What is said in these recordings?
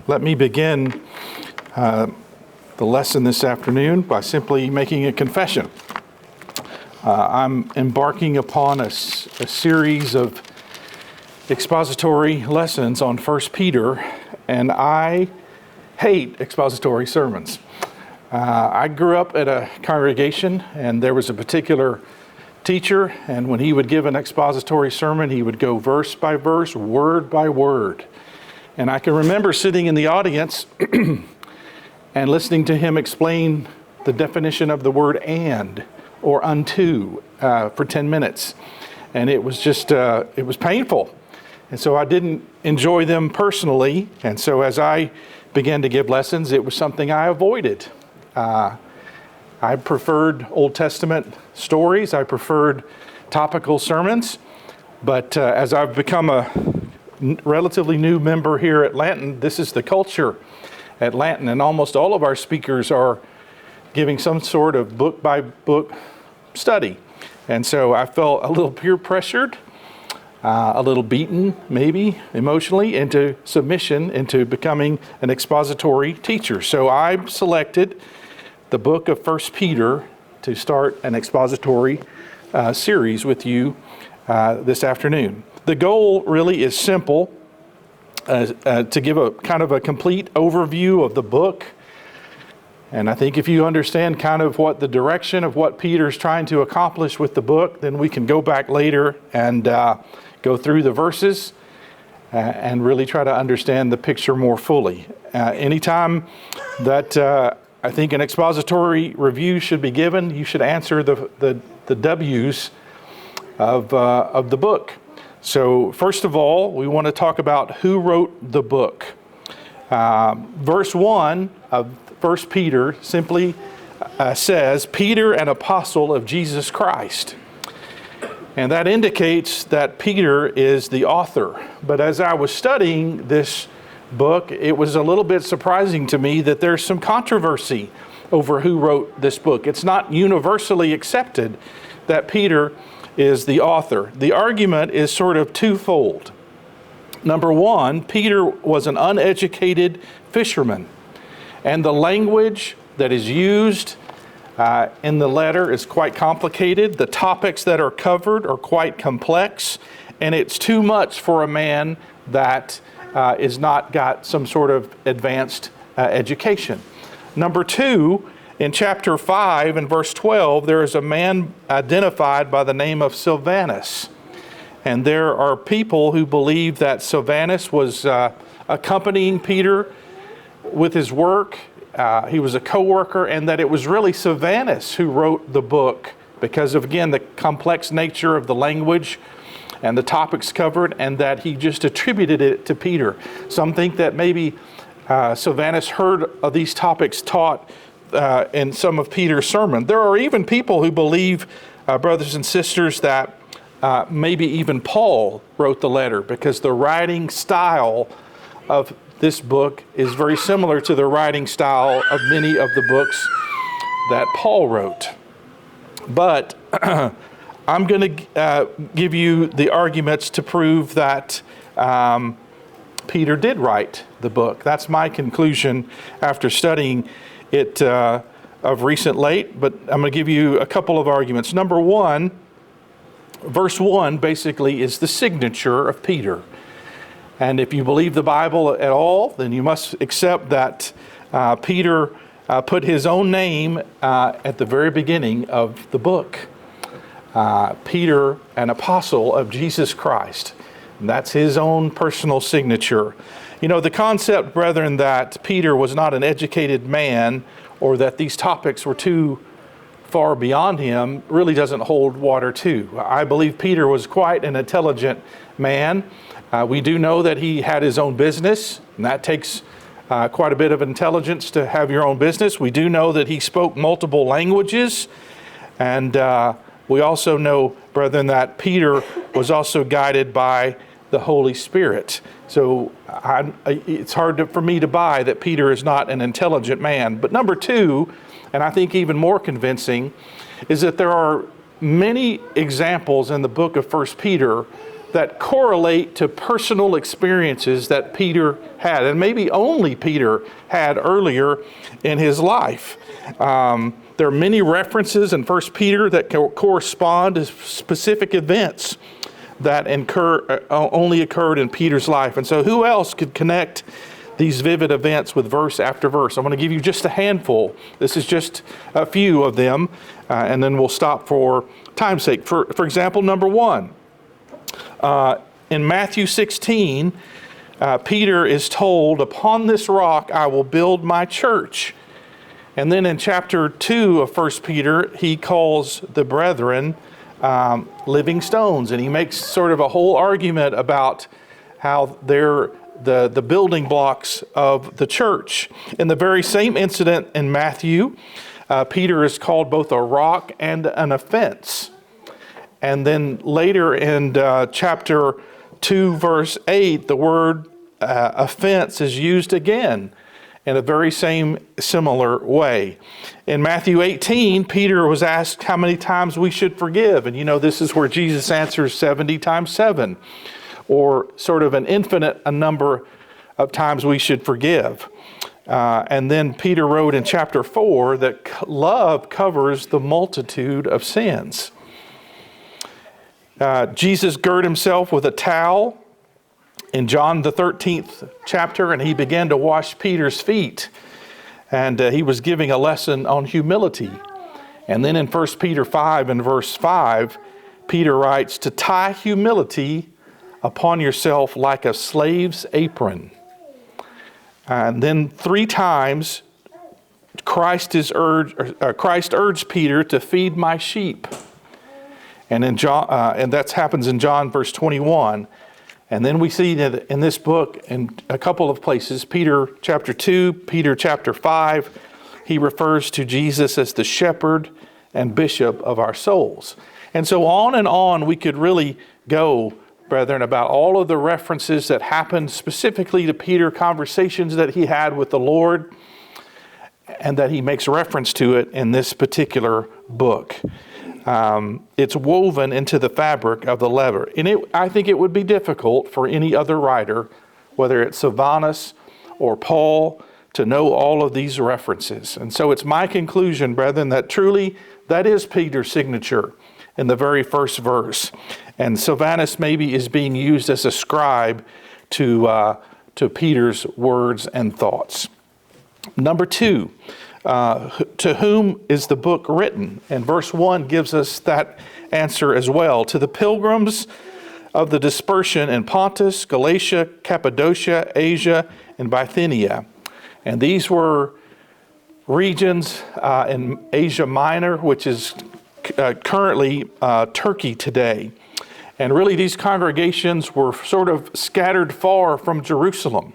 Let me begin the lesson this afternoon by simply making a confession. I'm embarking upon a series of expository lessons on 1 Peter, and I hate expository sermons. I grew up at a congregation, and there was a particular teacher, and when he would give an expository sermon, he would go verse by verse, word by word. And I can remember sitting in the audience and listening to him explain the definition of the word and or unto for 10 minutes. And it was just, it was painful. And so I didn't enjoy them personally. And so as I began to give lessons, it was something I avoided. I preferred Old Testament stories. I preferred topical sermons. But as I've become a relatively new member here at Lanton, this is the culture at Lanton, and almost all of our speakers are giving some sort of book by book study. And so I felt a little peer pressured, a little beaten maybe emotionally into submission, into becoming an expository teacher. So I selected the book of 1 Peter to start an expository series with you this afternoon. The goal really is simple, to give a kind of a complete overview of the book. And I think if you understand kind of what the direction of what Peter's trying to accomplish with the book, then we can go back later and go through the verses and really try to understand the picture more fully. Anytime that I think an expository review should be given, you should answer the W's of the book. So first of all, we want to talk about who wrote the book. Verse 1 of 1 Peter simply says, Peter, an apostle of Jesus Christ. And that indicates that Peter is the author. But as I was studying this book, it was a little bit surprising to me that there's some controversy over who wrote this book. It's not universally accepted that Peter is the author. The argument is sort of twofold. Number one, Peter was an uneducated fisherman, and the language that is used in the letter is quite complicated. The topics that are covered are quite complex, and it's too much for a man that is not got some sort of advanced education. Number two, in chapter 5 and verse 12, there is a man identified by the name of Silvanus. And there are people who believe that Silvanus was accompanying Peter with his work. He was a co-worker, and that it was really Silvanus who wrote the book because of, again, the complex nature of the language and the topics covered, and that he just attributed it to Peter. Some think that maybe Silvanus heard of these topics taught in some of Peter's sermon. There are even people who believe, brothers and sisters, that maybe even Paul wrote the letter, because the writing style of this book is very similar to the writing style of many of the books that Paul wrote. But I'm going to give you the arguments to prove that Peter did write the book. That's my conclusion after studying it of recent late, but I'm going to give you a couple of arguments. Number one, verse 1 basically is the signature of Peter. And if you believe the Bible at all, then you must accept that Peter put his own name at the very beginning of the book. Peter, an apostle of Jesus Christ. And that's his own personal signature. You know, the concept, brethren, that Peter was not an educated man or that these topics were too far beyond him really doesn't hold water too. I believe Peter was quite an intelligent man. We do know that he had his own business, and that takes quite a bit of intelligence to have your own business. We do know that he spoke multiple languages, and we also know, brethren, that Peter was also guided by the Holy Spirit. So it's hard for me to buy that Peter is not an intelligent man. But number two, and I think even more convincing, is that there are many examples in the book of 1 Peter that correlate to personal experiences that Peter had, and maybe only Peter had earlier in his life. There are many references in 1 Peter that correspond to specific events that only occurred in Peter's life. And so who else could connect these vivid events with verse after verse? I'm going to give you just a handful. This is just a few of them, and then we'll stop for time's sake. For example, number one, in Matthew 16, Peter is told, "Upon this rock I will build my church." And then in chapter 2 of 1 Peter, he calls the brethren living stones. And he makes sort of a whole argument about how they're the building blocks of the church. In the very same incident in Matthew, Peter is called both a rock and an offense. And then later in chapter 2, verse 8, the word offense is used again in a very similar way. In Matthew 18, Peter was asked how many times we should forgive. And you know, this is where Jesus answers 70 times 7, or sort of an infinite a number of times we should forgive. And then Peter wrote in chapter 4 that love covers the multitude of sins. Jesus girded himself with a towel in John the 13th chapter, and he began to wash Peter's feet. And he was giving a lesson on humility. And then in 1 Peter 5 and verse 5, Peter writes, "To tie humility upon yourself like a slave's apron." And then 3 times, Christ urged Peter to feed my sheep. And in John, and that happens in John verse 21. And then we see that in this book, in a couple of places, Peter chapter 2, Peter chapter 5, he refers to Jesus as the shepherd and bishop of our souls. And so on we could really go, brethren, about all of the references that happened specifically to Peter, conversations that he had with the Lord, and that he makes reference to it in this particular book. It's woven into the fabric of the letter. And I think it would be difficult for any other writer, whether it's Silvanus or Paul, to know all of these references. And so it's my conclusion, brethren, that truly that is Peter's signature in the very first verse. And Silvanus maybe is being used as a scribe to Peter's words and thoughts. Number 2, to whom is the book written? And verse 1 gives us that answer as well. To the pilgrims of the dispersion in Pontus, Galatia, Cappadocia, Asia, and Bithynia. And these were regions in Asia Minor, which is currently Turkey today. And really these congregations were sort of scattered far from Jerusalem.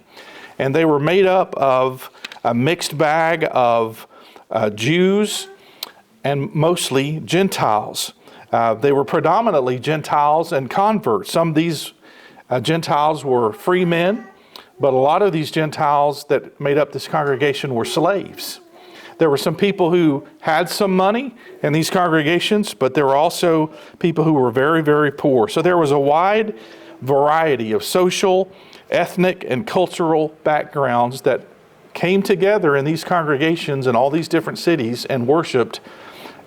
And they were made up of a mixed bag of Jews and mostly Gentiles. They were predominantly Gentiles and converts. Some of these Gentiles were free men, but a lot of these Gentiles that made up this congregation were slaves. There were some people who had some money in these congregations, but there were also people who were very, very poor. So there was a wide variety of social, ethnic, and cultural backgrounds that came together in these congregations in all these different cities and worshiped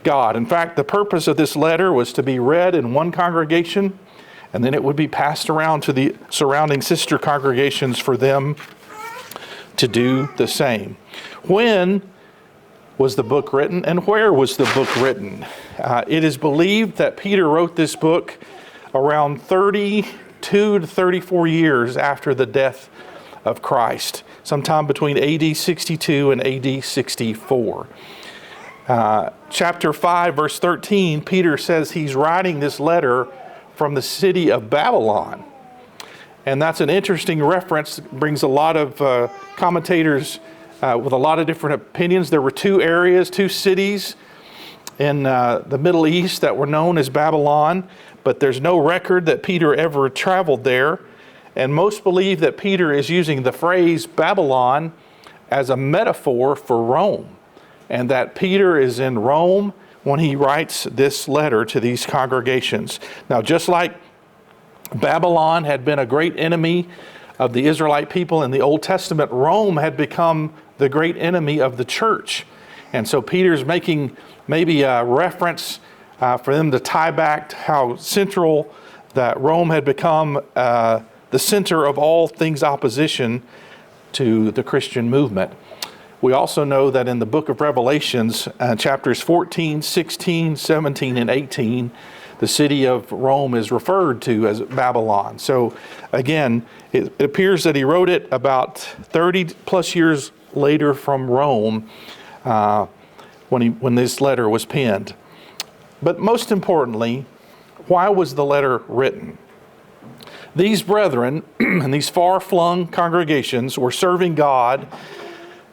God. In fact, the purpose of this letter was to be read in one congregation, and then it would be passed around to the surrounding sister congregations for them to do the same. When was the book written, and where was the book written? It is believed that Peter wrote this book around 32 to 34 years after the death of Christ, sometime between AD 62 and AD 64. Chapter 5, verse 13, Peter says he's writing this letter from the city of Babylon. And that's an interesting reference. It brings a lot of commentators with a lot of different opinions. There were 2 areas, 2 cities in the Middle East that were known as Babylon, but there's no record that Peter ever traveled there. And most believe that Peter is using the phrase Babylon as a metaphor for Rome, and that Peter is in Rome when he writes this letter to these congregations. Now, just like Babylon had been a great enemy of the Israelite people in the Old Testament. Rome had become the great enemy of the church. And so Peter's making maybe a reference for them to tie back to how central that Rome had become the center of all things opposition to the Christian movement. We also know that in the book of Revelations, chapters 14, 16, 17, and 18, the city of Rome is referred to as Babylon. So again, it appears that he wrote it about 30 plus years later from Rome when this letter was penned. But most importantly, why was the letter written? These brethren and these far-flung congregations were serving God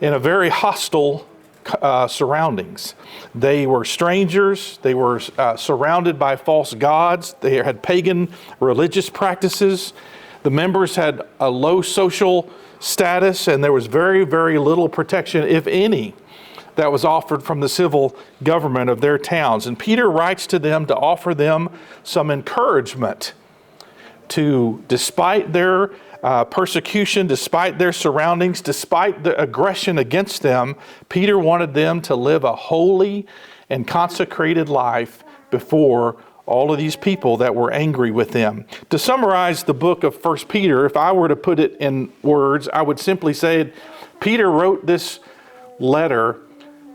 in a very hostile surroundings. They were strangers. They were surrounded by false gods. They had pagan religious practices. The members had a low social status, and there was very, very little protection, if any, that was offered from the civil government of their towns. And Peter writes to them to offer them some encouragement to, despite their persecution, despite their surroundings, despite the aggression against them, Peter wanted them to live a holy and consecrated life before all of these people that were angry with them. To summarize the book of 1 Peter, if I were to put it in words, I would simply say Peter wrote this letter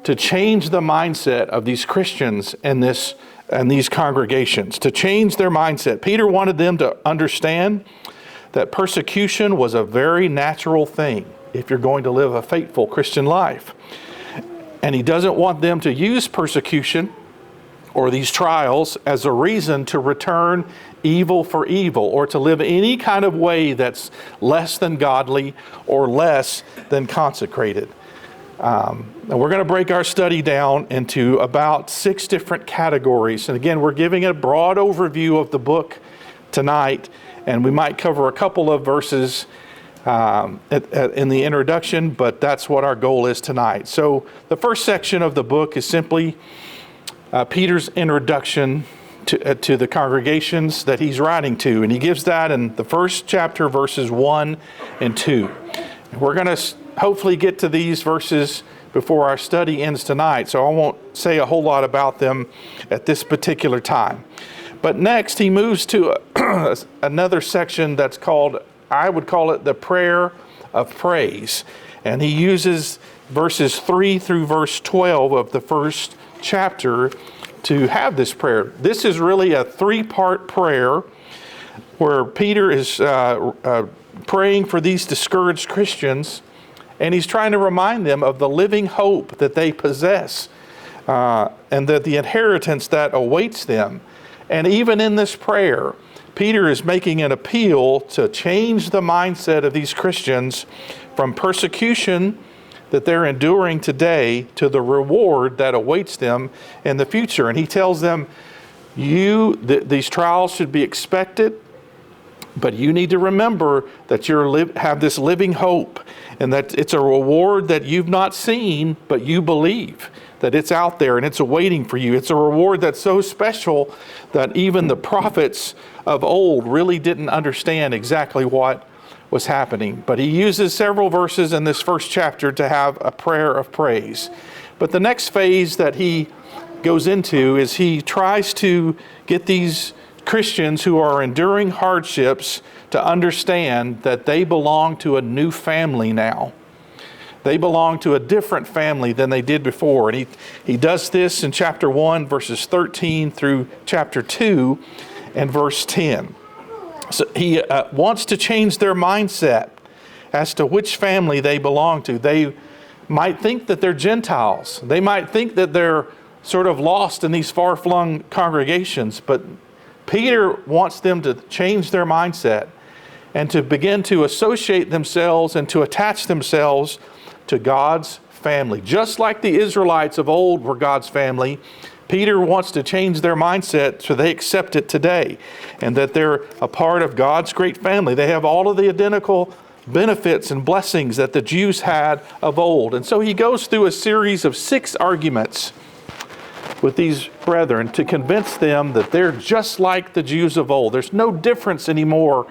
to change the mindset of these Christians and these congregations, to change their mindset. Peter wanted them to understand that persecution was a very natural thing if you're going to live a faithful Christian life. And he doesn't want them to use persecution or these trials as a reason to return evil for evil or to live any kind of way that's less than godly or less than consecrated. And we're going to break our study down into about 6 different categories. And again, we're giving a broad overview of the book tonight, and we might cover a couple of verses in the introduction, but that's what our goal is tonight. So the first section of the book is simply Peter's introduction to the congregations that he's writing to, and he gives that in the first chapter, verses 1 and 2. We're going to hopefully get to these verses before our study ends tonight, so I won't say a whole lot about them at this particular time. But next, he moves to another section that's called, I would call it the prayer of praise. And he uses verses 3 through verse 12 of the first chapter to have this prayer. This is really a 3-part prayer where Peter is praying for these discouraged Christians, and he's trying to remind them of the living hope that they possess and that the inheritance that awaits them. And even in this prayer, Peter is making an appeal to change the mindset of these Christians from persecution that they're enduring today to the reward that awaits them in the future. And he tells them, these trials should be expected, but you need to remember that you have this living hope and that it's a reward that you've not seen, but you believe that it's out there and it's awaiting for you. It's a reward that's so special that even the prophets of old really didn't understand exactly what was happening. But he uses several verses in this first chapter to have a prayer of praise. But the next phase that he goes into is he tries to get these Christians who are enduring hardships to understand that they belong to a new family now. They belong to a different family than they did before. And he does this in chapter 1, verses 13 through chapter 2 and verse 10. So he wants to change their mindset as to which family they belong to. They might think that they're Gentiles. They might think that they're sort of lost in these far-flung congregations. But Peter wants them to change their mindset and to begin to associate themselves and to attach themselves to God's family. Just like the Israelites of old were God's family, Peter wants to change their mindset so they accept it today and that they're a part of God's great family. They have all of the identical benefits and blessings that the Jews had of old. And so he goes through a series of 6 arguments with these brethren to convince them that they're just like the Jews of old. There's no difference anymore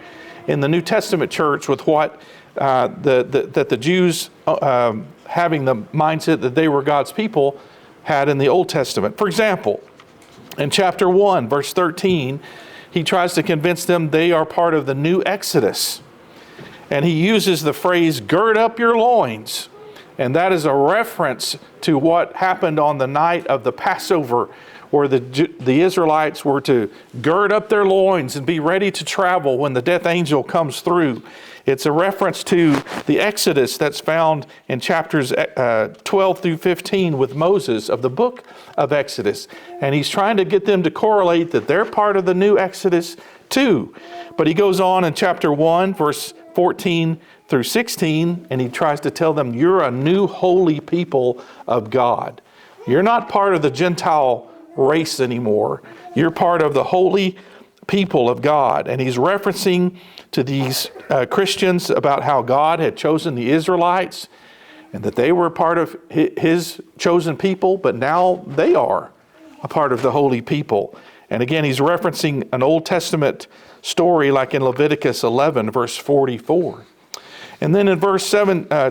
in the New Testament church with what that the Jews, having the mindset that they were God's people, had in the Old Testament. For example, in chapter 1, verse 13, he tries to convince them they are part of the new Exodus. And he uses the phrase, gird up your loins. And that is a reference to what happened on the night of the Passover, where the Israelites were to gird up their loins and be ready to travel when the death angel comes through. It's a reference to the Exodus that's found in chapters 12 through 15 with Moses of the book of Exodus. And he's trying to get them to correlate that they're part of the new Exodus too. But he goes on in chapter 1, verse 14 through 16, and he tries to tell them, you're a new holy people of God. You're not part of the Gentile race anymore. You're part of the holy people of God. And he's referencing to these Christians about how God had chosen the Israelites and that they were part of his chosen people, but now they are a part of the holy people. And again, he's referencing an Old Testament story like in Leviticus 11, verse 44. And then in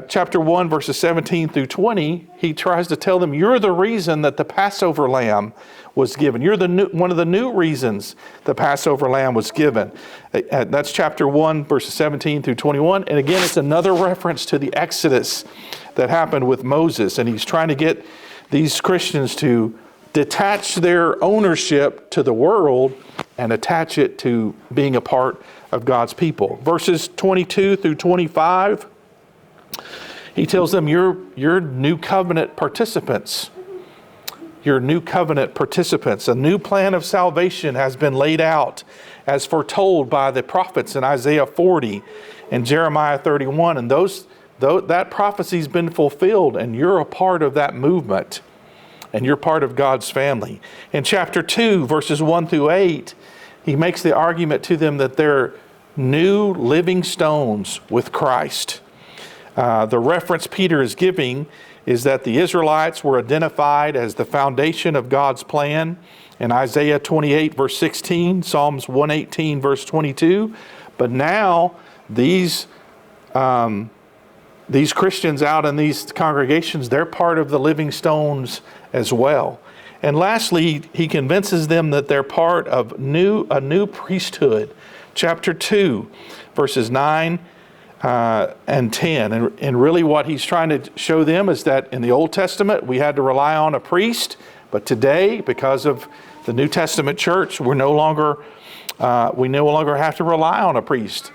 chapter 1, verses 17 through 20, he tries to tell them, you're the reason that the Passover lamb was given. You're one of the new reasons the Passover lamb was given. That's chapter 1, verses 17 through 21. And again, it's another reference to the Exodus that happened with Moses. And he's trying to get these Christians to detach their ownership to the world and attach it to being a part of God's people. Verses 22 through 25, he tells them, you're new covenant participants. You're new covenant participants. A new plan of salvation has been laid out as foretold by the prophets in Isaiah 40 and Jeremiah 31. And that prophecy's been fulfilled, and you're a part of that movement. And you're part of God's family. In chapter 2, verses 1 through 8, he makes the argument to them that they're new living stones with Christ. The reference Peter is giving is that the Israelites were identified as the foundation of God's plan in Isaiah 28, verse 16, Psalms 118, verse 22. But now these Christians out in these congregations, they're part of the living stones as well. And lastly, he convinces them that they're part of a new priesthood. Chapter 2, verses 9 and 10. And really what he's trying to show them is that in the Old Testament, we had to rely on a priest. But today, because of the New Testament church, we no longer have to rely on a priest.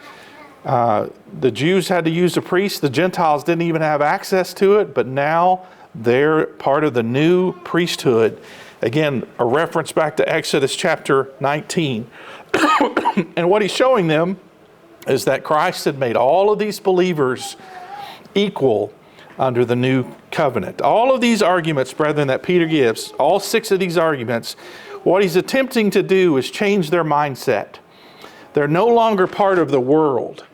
The Jews had to use a priest. The Gentiles didn't even have access to it, but now they're part of the new priesthood. Again, a reference back to Exodus chapter 19. And what he's showing them is that Christ had made all of these believers equal under the new covenant. All of these arguments, brethren, that Peter gives, all 6 of these arguments, what he's attempting to do is change their mindset. They're no longer part of the world.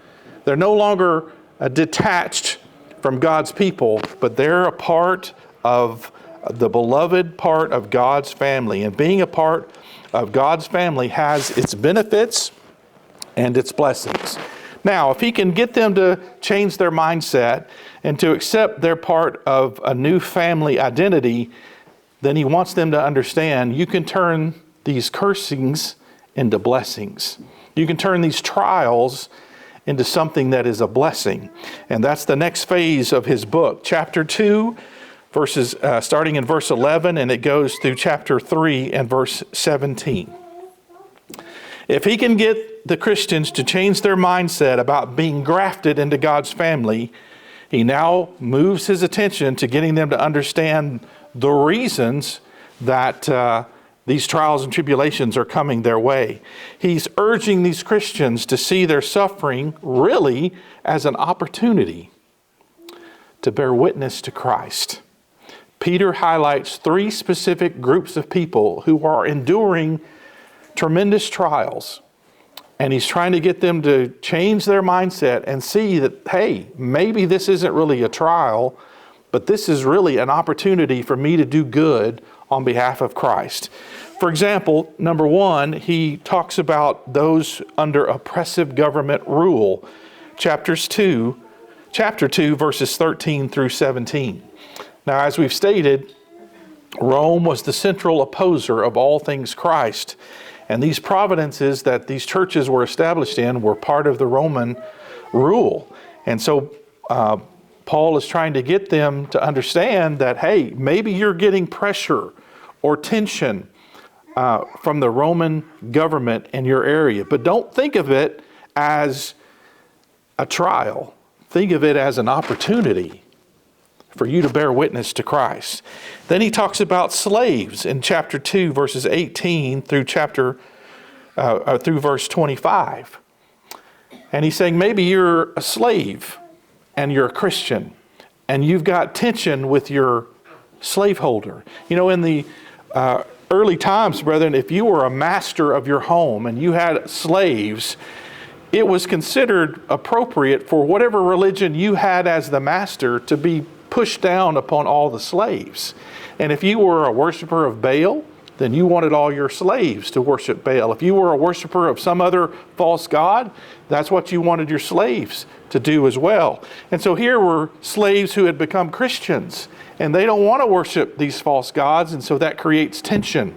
They're no longer detached from God's people, but they're a part of the beloved part of God's family. And being a part of God's family has its benefits and its blessings. Now, if he can get them to change their mindset and to accept they're part of a new family identity, then he wants them to understand you can turn these cursings into blessings. You can turn these trials into something that is a blessing. And that's the next phase of his book. Chapter 2, starting in verse 11, and it goes through chapter 3 and verse 17. If he can get the Christians to change their mindset about being grafted into God's family, he now moves his attention to getting them to understand the reasons that these trials and tribulations are coming their way. He's urging these Christians to see their suffering really as an opportunity to bear witness to Christ. Peter highlights 3 specific groups of people who are enduring tremendous trials. And he's trying to get them to change their mindset and see that, hey, maybe this isn't really a trial, but this is really an opportunity for me to do good on behalf of Christ. For example, number one, he talks about those under oppressive government rule. Chapter 2, verses 13 through 17. Now, as we've stated, Rome was the central opposer of all things Christ. And these providences that these churches were established in were part of the Roman rule. And so Paul is trying to get them to understand that, hey, maybe you're getting pressure or tension from the Roman government in your area. But don't think of it as a trial. Think of it as an opportunity for you to bear witness to Christ. Then he talks about slaves in chapter 2, verses 18 through through verse 25. And he's saying maybe you're a slave and you're a Christian and you've got tension with your slaveholder. You know, in the early times, brethren, if you were a master of your home and you had slaves, it was considered appropriate for whatever religion you had as the master to be pushed down upon all the slaves. And if you were a worshiper of Baal, then you wanted all your slaves to worship Baal. If you were a worshiper of some other false god, that's what you wanted your slaves to do as well. And so here were slaves who had become Christians, and they don't want to worship these false gods, and so that creates tension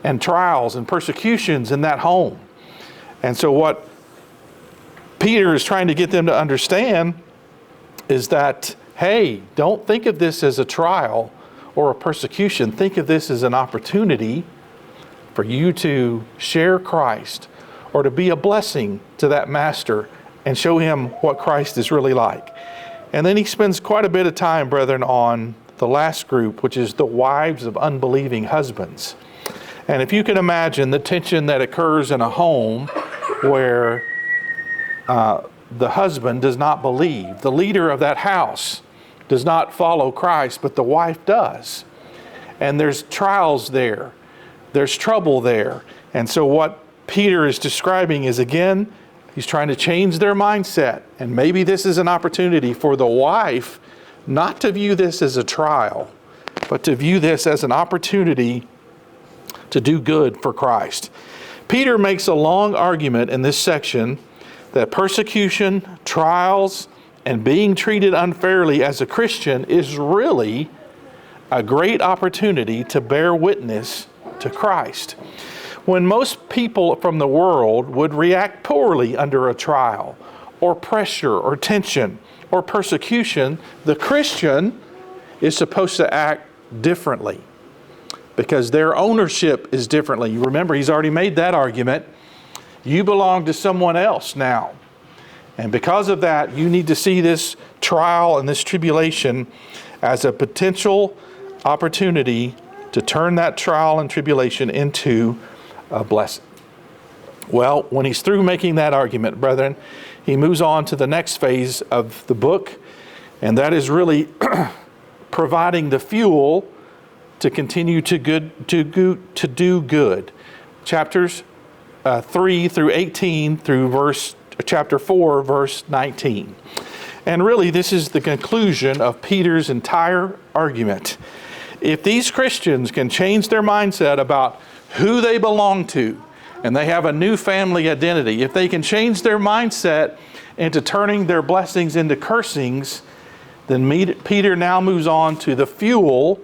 and trials and persecutions in that home. And so what Peter is trying to get them to understand is that, hey, don't think of this as a trial or a persecution. Think of this as an opportunity for you to share Christ or to be a blessing to that master and show him what Christ is really like. And then he spends quite a bit of time, brethren, on the last group, which is the wives of unbelieving husbands. And if you can imagine the tension that occurs in a home where the husband does not believe, the leader of that house does not follow Christ, but the wife does. And there's trials there. There's trouble there. And so what Peter is describing is, again, he's trying to change their mindset. And maybe this is an opportunity for the wife not to view this as a trial, but to view this as an opportunity to do good for Christ. Peter makes a long argument in this section that persecution, trials, and being treated unfairly as a Christian is really a great opportunity to bear witness to Christ. When most people from the world would react poorly under a trial or pressure or tension or persecution, the Christian is supposed to act differently because their ownership is differently. You remember, he's already made that argument. You belong to someone else now. And because of that, you need to see this trial and this tribulation as a potential opportunity to turn that trial and tribulation into a blessing. Well, when he's through making that argument, brethren, he moves on to the next phase of the book, and that is really providing the fuel to continue to do good. Chapters 3 through 18 through chapter 4, verse 19. And really, this is the conclusion of Peter's entire argument. If these Christians can change their mindset about who they belong to, and they have a new family identity, if they can change their mindset into turning their blessings into cursings, then Peter now moves on to the fuel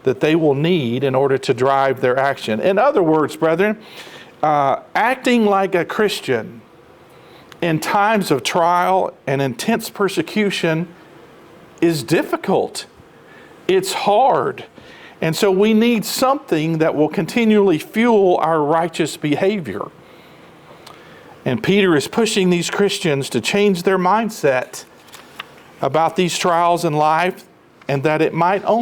that they will need in order to drive their action. In other words, brethren, acting like a Christian in times of trial and intense persecution is difficult. It's hard. And so we need something that will continually fuel our righteous behavior. And Peter is pushing these Christians to change their mindset about these trials in life, and that it might only